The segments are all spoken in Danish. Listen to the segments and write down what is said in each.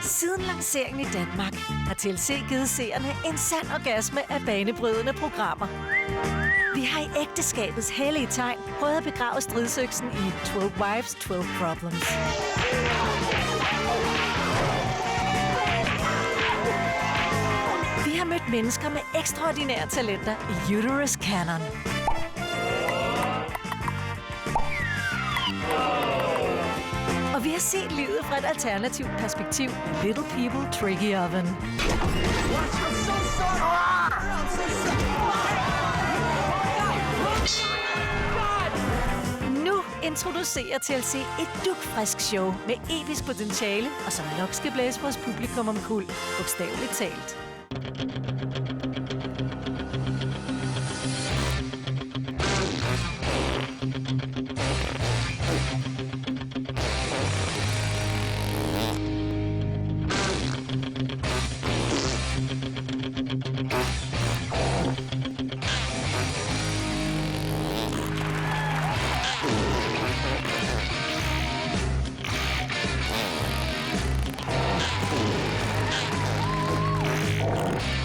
Siden lanceringen i Danmark har TLC givet seerne en sand orgasme af banebrydende programmer. Vi har i ægteskabets hellige tegn prøvet at begrave stridsøksen i 12 Wives, 12 Problems. Vi har mødt mennesker med ekstraordinære talenter i Uterus Canon. Og vi har set livet fra et alternativt perspektiv i Little People Tricky Oven. Nu introducerer TLC et dugfrisk show med episk potentiale, og som nok skal blæse vores publikum omkuld, bogstaveligt talt.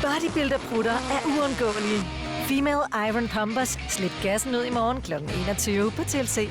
Bodybuilder-prutter er uundgåelige. Female Iron Pumpers. Slip gassen ud i morgen kl. 21 på TLC.